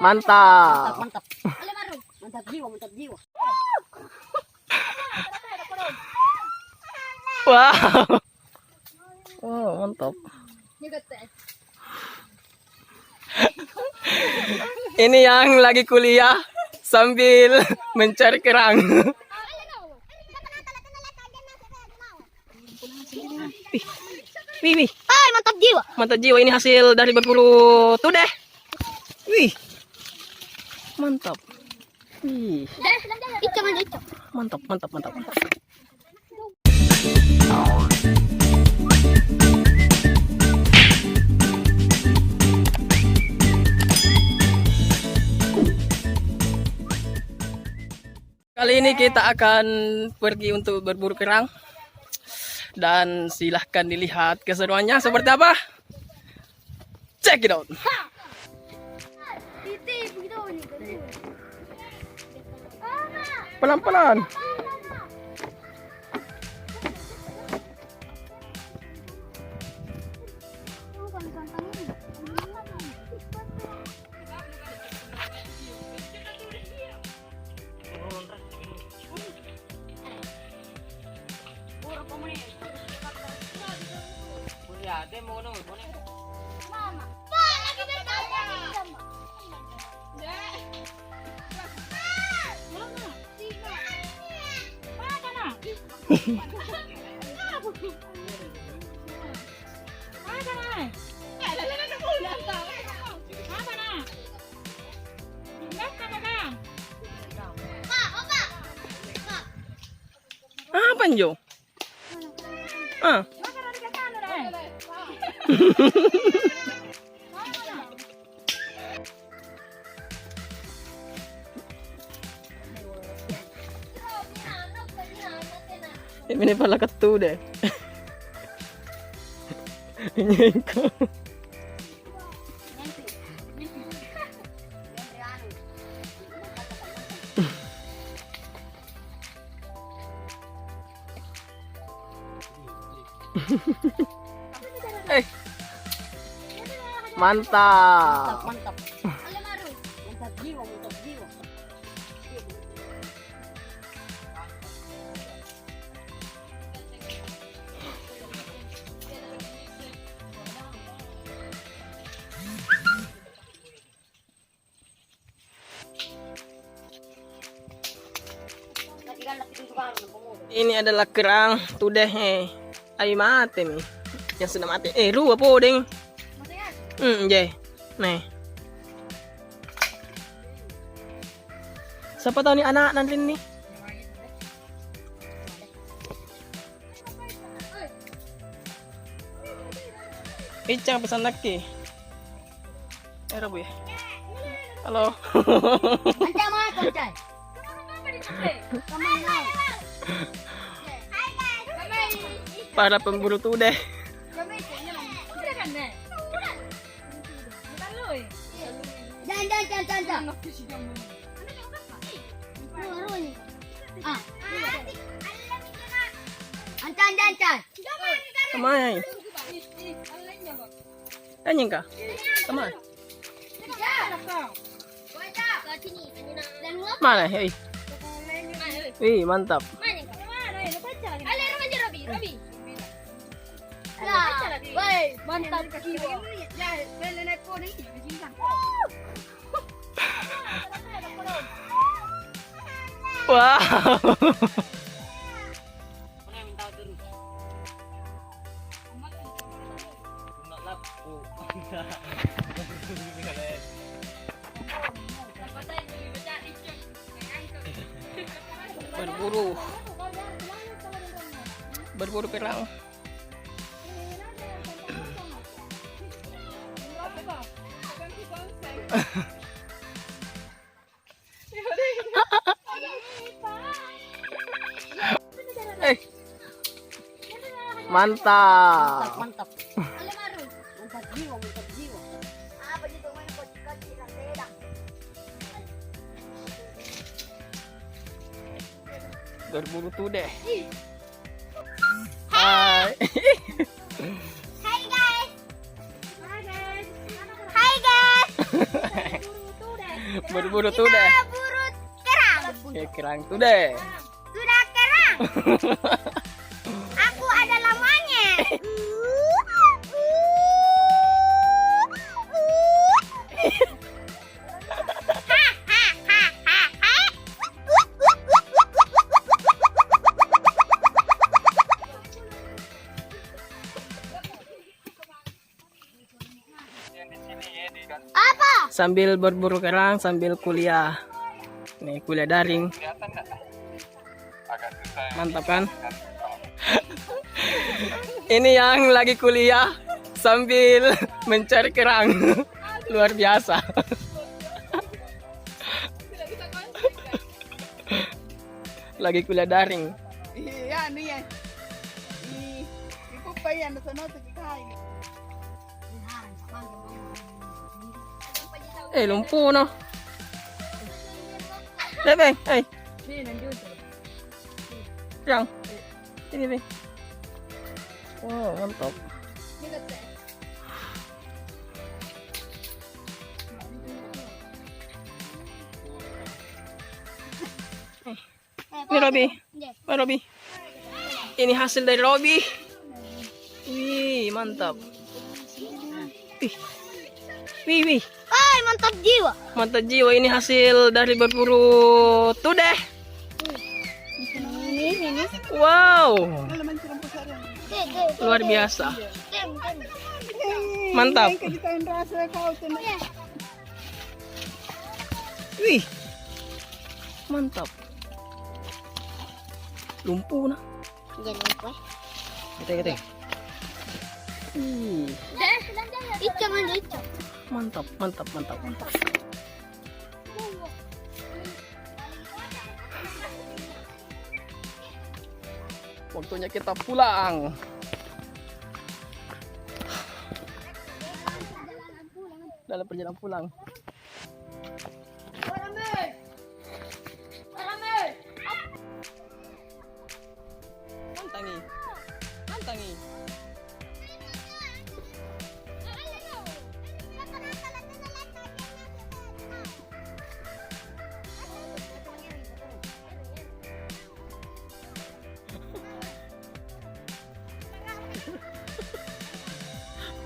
Mantap. Mantap. Mantap jiwa, mantap jiwa. Wow. Wow, mantap. Ini yang lagi kuliah sambil mencari kerang. Wih, Hai, mantap jiwa. mantap jiwa, ini hasil dari berburu tudeh. Wih, mantap. Wih, mantap, mantap, mantap. Kali ini kita akan pergi untuk berburu kerang. Dan silahkan dilihat keseruannya seperti apa. Check it out. Pelan-pelan. Apa Jo? Ah. Ini pala ketu deh. Ini kau. Mantap. Mantap. Mantap jiwa, mantap jiwa. Ini adalah kerang tudeh ay mati nih. Yang sudah mati. Lu apa deng? Je. Nih. Siapa tahu nih anak nanti nih? Icang pesan lagi. Rabu ya. Halo. Ancai mana ancai? Para pemburu tudeh. Jangan. Ah. Ancai. Kamay. Anjing kah? Kamay. Mana? Hei. Wih, mantap. Mantap jiwa. Wow. Berburu kerang. Mantap. Mantap. Mantap jiwa, mantap jiwa. Apa itu main kocik sedang. Berburu tudeh. Hai Hai. guys. Hai guys. Berburu tuh deh. Buru kerang. Ya, kerang tuh deh. Sudah kerang. Aku adalah monyet. Apa? Sambil berburu kerang, sambil kuliah. Nih, kuliah daring. Mantap kan? Ini yang lagi kuliah sambil mencari kerang. Luar biasa. Lagi kuliah daring. Iya, nih ya. Iku pa yan, nasa noto kikain. Lumpuh no. Beng, Yang. Ini, Beng. Wow, mantap. Ini Robi. Robi. Ini hasil dari Robi. Wih, mantap. Wih. Hai, mantap jiwa. Mantap jiwa, ini hasil dari berburu tudeh. Ini. Wow, luar biasa. Mantap. Kikain rasa kau tuh. Wih, mantap. Lumpuh nah. Jangan lupa. Gede. Ica. Mantap. Waktunya kita pulang. Dalam perjalanan pulang. Mantangi.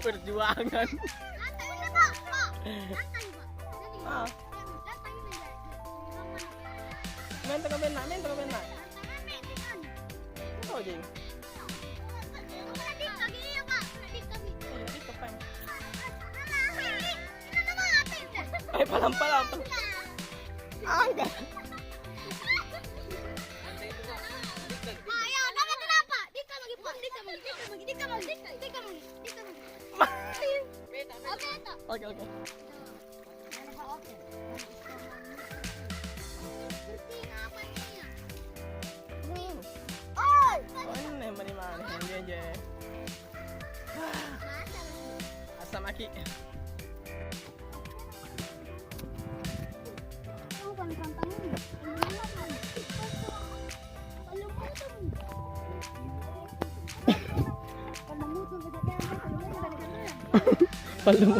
Perjuangan. Ah. Main tengah benak. Oh, jing. Palam. Enggak. Oke. Ini mana aja. Asam aki. Palu.